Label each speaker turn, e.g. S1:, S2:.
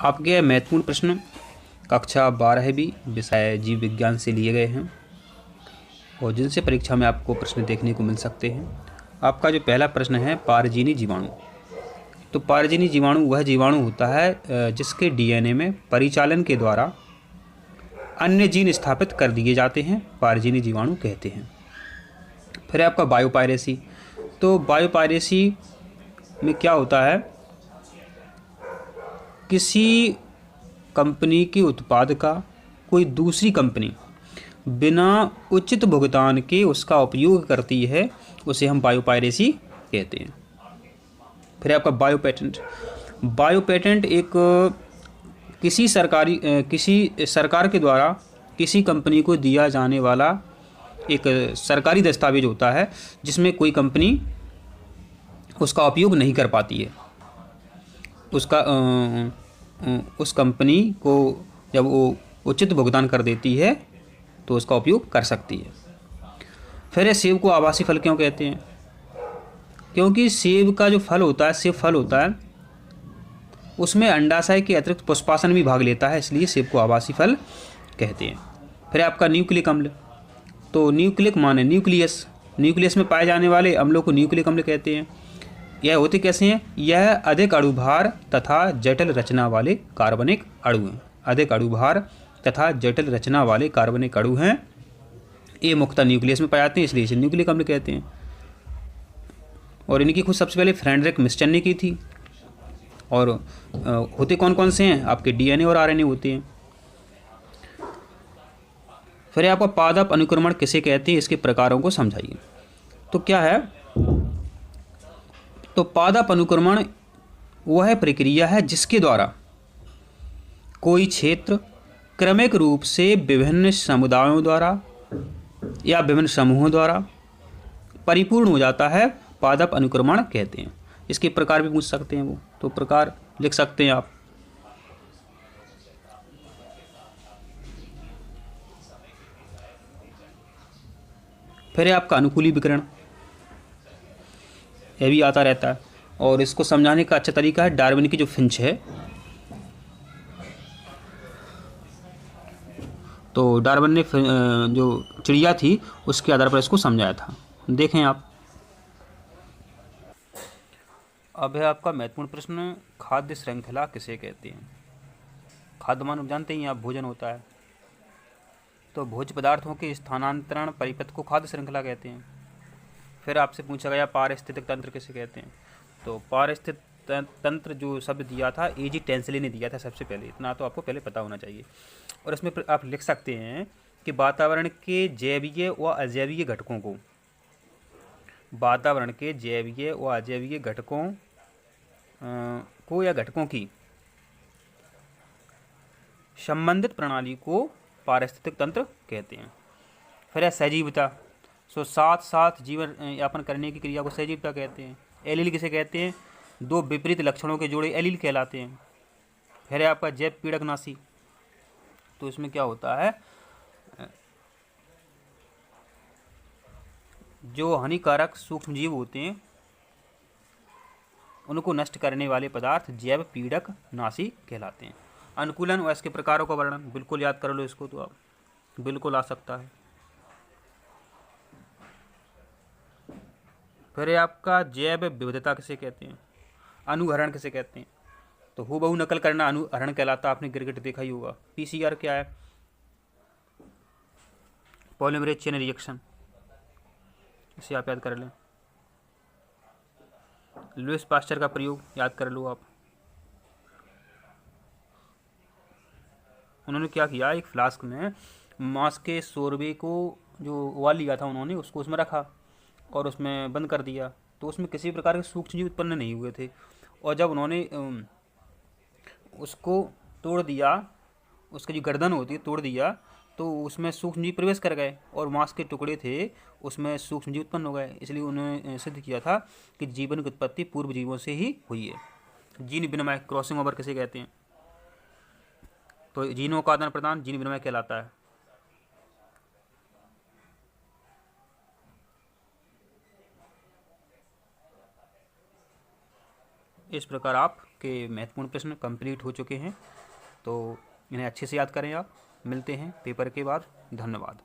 S1: आपके महत्वपूर्ण प्रश्न कक्षा 12वीं विषय जीव विज्ञान से लिए गए हैं और जिनसे परीक्षा में आपको प्रश्न देखने को मिल सकते हैं। आपका जो पहला प्रश्न है पारजीनी जीवाणु। तो पारजीनी जीवाणु वह जीवाणु होता है जिसके डीएनए में परिचालन के द्वारा अन्य जीन स्थापित कर दिए जाते हैं, पारजीनी जीवाणु कहते हैं। फिर है आपका बायोपायरेसी। तो बायोपायरेसी में क्या होता है, किसी कंपनी के उत्पाद का कोई दूसरी कंपनी बिना उचित भुगतान के उसका उपयोग करती है, उसे हम बायोपायरेसी कहते हैं। फिर आपका बायोपेटेंट। बायोपेटेंट एक किसी सरकार के द्वारा किसी कंपनी को दिया जाने वाला एक सरकारी दस्तावेज होता है जिसमें कोई कंपनी उसका उपयोग नहीं कर पाती है। उस कंपनी को जब वो उचित भुगतान कर देती है तो उसका उपयोग कर सकती है। फिर है सेब को आभासी फल क्यों कहते हैं? क्योंकि सेब का जो फल होता है, सेब फल होता है, उसमें अंडाशय के अतिरिक्त पुष्पासन भी भाग लेता है, इसलिए सेब को आभासी फल कहते हैं। फिर आपका न्यूक्लिक अम्ल। तो न्यूक्लिक माने न्यूक्लियस, न्यूक्लियस में पाए जाने वाले अम्लों को न्यूक्लिक अम्ल कहते हैं। यह होते कैसे हैं? यह अधिक अणुभार तथा जटिल रचना वाले कार्बनिक अणु हैं। अधिक अणुभार तथा जटिल रचना वाले कार्बनिक अणु हैं। ये मुख्यतः न्यूक्लियस में पाए जाते हैं, इसलिए इसे न्यूक्लिक अम्ल कहते हैं। और इनकी खुद सबसे पहले फ्रेडरिक मिस्चर ने की थी। और होते कौन कौन से हैं? आपके डीएनए और आरएनए होते हैं। फिर आपका पादप अनुक्रमण किसे कहते हैं, इसके प्रकारों को समझाइए। तो क्या है? तो पादप अनुक्रमण वह प्रक्रिया है जिसके द्वारा कोई क्षेत्र क्रमिक रूप से विभिन्न समुदायों द्वारा या विभिन्न समूहों द्वारा परिपूर्ण हो जाता है, पादप अनुक्रमण कहते हैं। इसके प्रकार भी पूछ सकते हैं वो, तो प्रकार लिख सकते हैं आप। फिर है आपका अनुकूली विकिरण। यह भी आता रहता है और इसको समझाने का अच्छा तरीका है डार्विन की जो फिंच है। तो डार्विन ने जो चिड़िया थी उसके आधार पर इसको समझाया था, देखें आप। अब है आपका महत्वपूर्ण प्रश्न खाद्य श्रृंखला किसे कहते हैं? खाद्य मान जानते ही आप, भोजन होता है। तो भोज्य पदार्थों के स्थानांतरण परिपथ को खाद्य श्रृंखला कहते हैं। फिर आपसे पूछा गया पारिस्थितिक तंत्र किसे कहते हैं? तो पारिस्थितिक तंत्र जो शब्द दिया था एजी टेंसले ने दिया था सबसे पहले, इतना तो आपको पहले पता होना चाहिए। और इसमें आप लिख सकते हैं कि वातावरण के जैवीय व अजैवीय घटकों को, वातावरण के जैवीय व अजैवीय घटकों को या घटकों की संबंधित प्रणाली को पारिस्थितिक तंत्र कहते हैं। फिर है सजीवता। सो साथ साथ जीवन यापन करने की क्रिया को सजीवता कहते हैं। एलील किसे कहते हैं? दो विपरीत लक्षणों के जोड़े एलील कहलाते हैं। फिर है आपका जैव पीड़कनाशी। तो इसमें क्या होता है, जो हानिकारक सूक्ष्म जीव होते हैं उनको नष्ट करने वाले पदार्थ जैव पीड़कनाशी कहलाते हैं। अनुकूलन व इसके प्रकारों का वर्णन बिल्कुल याद कर लो, इसको तो आप बिल्कुल आ सकता है। फिर है आपका जैव विविधता किसे कहते हैं? अनुहरण किसे कहते हैं? तो हूबहू नकल करना अनुहरण कहलाता, आपने क्रिकेट देखा ही होगा। पीसीआर क्या है? पॉलीमरेज चेन रिएक्शन, इसे आप याद कर लें। लुईस पास्चर का प्रयोग याद कर लो आप। उन्होंने क्या किया, एक फ्लास्क में मांस के शोरबे को जो उबाल लिया था उन्होंने, उसको उसमें रखा और उसमें बंद कर दिया, तो उसमें किसी प्रकार के सूक्ष्म जीव उत्पन्न नहीं हुए थे। और जब उन्होंने उसको तोड़ दिया, उसकी जो गर्दन होती है तोड़ दिया, तो उसमें सूक्ष्म जीव प्रवेश कर गए और मांस के टुकड़े थे उसमें सूक्ष्म जीव उत्पन्न हो गए। इसलिए उन्होंने सिद्ध किया था कि जीवन की उत्पत्ति पूर्व जीवों से ही हुई है। जीन विनिमय क्रॉसिंग ओवर किसे कहते हैं? तो जीनों का आदान प्रदान जीन विनिमय कहलाता है। इस प्रकार आपके महत्वपूर्ण प्रश्न कंप्लीट हो चुके हैं, तो इन्हें अच्छे से याद करें। आप मिलते हैं पेपर के बाद। धन्यवाद।